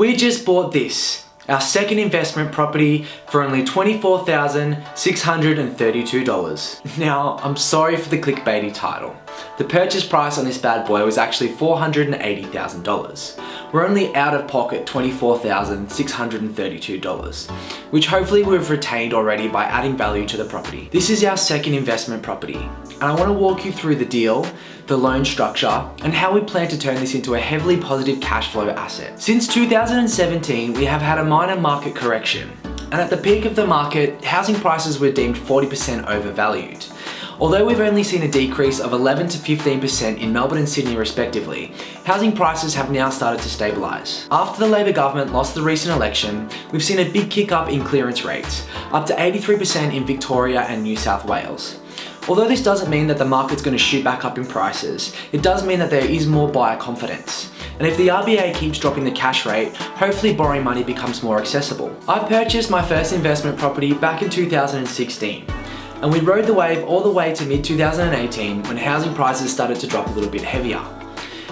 We just bought this, our second investment property, for only $24,632. Now, I'm sorry for the clickbaity title. The purchase price on this bad boy was actually $480,000. We're only out of pocket $24,632, which hopefully we've retained already by adding value to the property. This is our second investment property, and I want to walk you through the deal, the loan structure, and how we plan to turn this into a heavily positive cash flow asset. Since 2017, we have had a minor market correction, and at the peak of the market, housing prices were deemed 40% overvalued. Although we've only seen a decrease of 11 to 15% in Melbourne and Sydney respectively, housing prices have now started to stabilise. After the Labor government lost the recent election, we've seen a big kick up in clearance rates, up to 83% in Victoria and New South Wales. Although this doesn't mean that the market's going to shoot back up in prices, it does mean that there is more buyer confidence. And if the RBA keeps dropping the cash rate, hopefully borrowing money becomes more accessible. I purchased my first investment property back in 2016. And we rode the wave all the way to mid-2018 when housing prices started to drop a little bit heavier.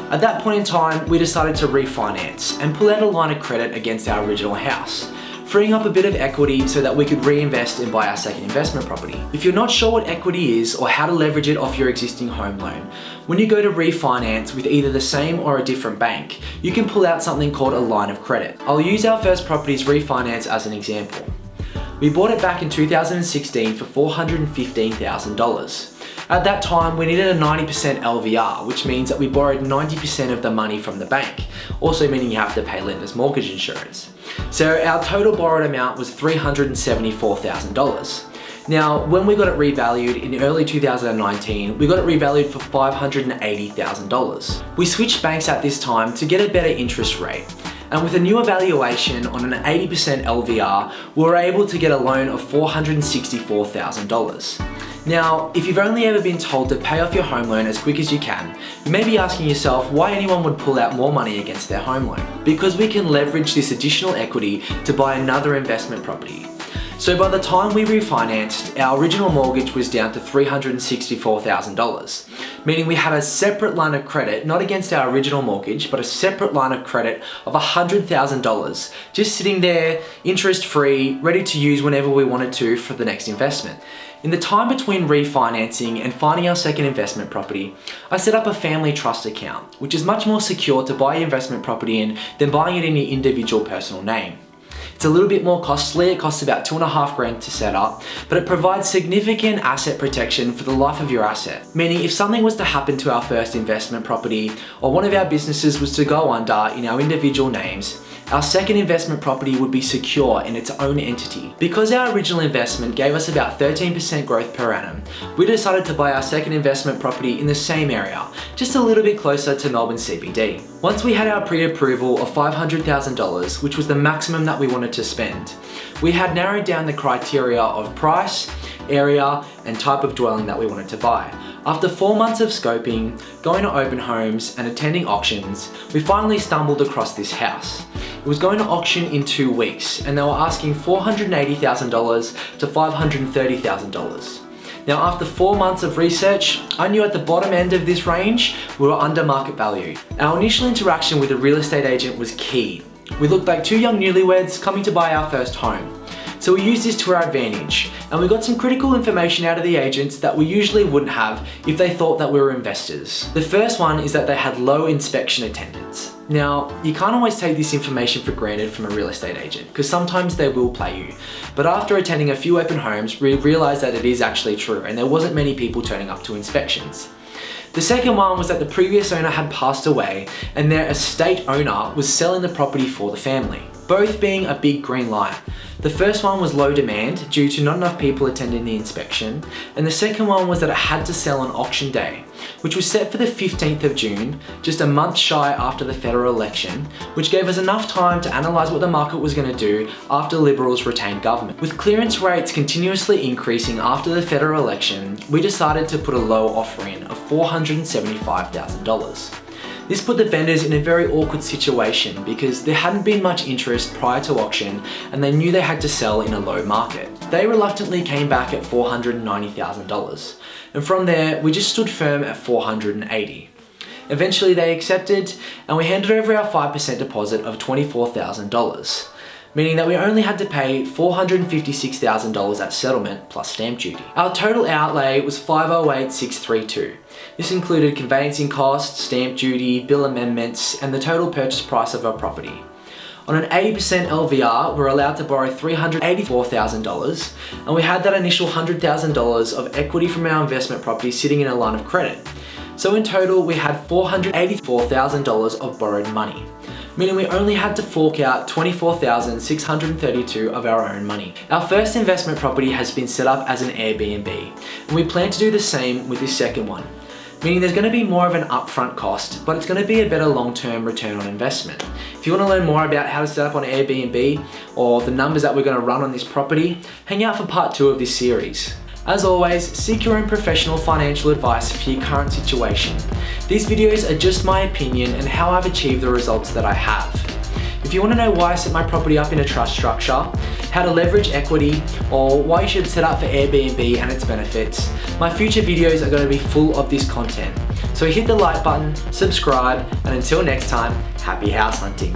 At that point in time, we decided to refinance and pull out a line of credit against our original house, freeing up a bit of equity so that we could reinvest and buy our second investment property. If you're not sure what equity is or how to leverage it off your existing home loan, when you go to refinance with either the same or a different bank, you can pull out something called a line of credit. I'll use our first property's refinance as an example. We bought it back in 2016 for $415,000. At that time, we needed a 90% LVR, which means that we borrowed 90% of the money from the bank, also meaning you have to pay lender's mortgage insurance. So our total borrowed amount was $374,000. Now, when we got it revalued in early 2019, we got it revalued for $580,000. We switched banks at this time to get a better interest rate. And with a new evaluation on an 80% LVR, we were able to get a loan of $464,000. Now, if you've only ever been told to pay off your home loan as quick as you can, you may be asking yourself why anyone would pull out more money against their home loan. Because we can leverage this additional equity to buy another investment property. So by the time we refinanced, our original mortgage was down to $364,000, meaning we had a separate line of credit, not against our original mortgage, but a separate line of credit of $100,000, just sitting there, interest-free, ready to use whenever we wanted to for the next investment. In the time between refinancing and finding our second investment property, I set up a family trust account, which is much more secure to buy your investment property in than buying it in your individual personal name. It's a little bit more costly, it costs about $2,500 to set up, but it provides significant asset protection for the life of your asset. Meaning if something was to happen to our first investment property, or one of our businesses was to go under in our individual names, our second investment property would be secure in its own entity. Because our original investment gave us about 13% growth per annum, we decided to buy our second investment property in the same area, just a little bit closer to Melbourne CBD. Once we had our pre-approval of $500,000, which was the maximum that we wanted to spend, we had narrowed down the criteria of price, area, and type of dwelling that we wanted to buy. After 4 months of scoping, going to open homes, and attending auctions, we finally stumbled across this house. It was going to auction in 2 weeks, and they were asking $480,000 to $530,000. Now, after 4 months of research, I knew at the bottom end of this range, we were under market value. Our initial interaction with a real estate agent was key. We looked like two young newlyweds coming to buy our first home. So we used this to our advantage, and we got some critical information out of the agents that we usually wouldn't have if they thought that we were investors. The first one is that they had low inspection attendance. Now, you can't always take this information for granted from a real estate agent, because sometimes they will play you. But after attending a few open homes, we realized that it is actually true, and there wasn't many people turning up to inspections. The second one was that the previous owner had passed away, and their estate owner was selling the property for the family, both being a big green light. The first one was low demand due to not enough people attending the inspection, and the second one was that it had to sell on auction day, which was set for the 15th of June, just a month shy after the federal election, which gave us enough time to analyse what the market was going to do after Liberals retained government. With clearance rates continuously increasing after the federal election, we decided to put a low offer in of $475,000. This put the vendors in a very awkward situation because there hadn't been much interest prior to auction and they knew they had to sell in a low market. They reluctantly came back at $490,000, and from there we just stood firm at $480,000. Eventually they accepted, and we handed over our 5% deposit of $24,000, meaning that we only had to pay $456,000 at settlement plus stamp duty. Our total outlay was $508,632. This included conveyancing costs, stamp duty, bill amendments, and the total purchase price of our property. On an 80% LVR, we're allowed to borrow $384,000, and we had that initial $100,000 of equity from our investment property sitting in a line of credit. So in total, we had $484,000 of borrowed money, meaning we only had to fork out $24,632 of our own money. Our first investment property has been set up as an Airbnb, and we plan to do the same with this second one, meaning there's going to be more of an upfront cost, but it's going to be a better long-term return on investment. If you want to learn more about how to set up on Airbnb or the numbers that we're going to run on this property, hang out for part 2 of this series. As always, seek your own professional financial advice for your current situation. These videos are just my opinion and how I've achieved the results that I have. If you want to know why I set my property up in a trust structure, how to leverage equity, or why you should set up for Airbnb and its benefits, my future videos are going to be full of this content. So hit the like button, subscribe, and until next time, happy house hunting.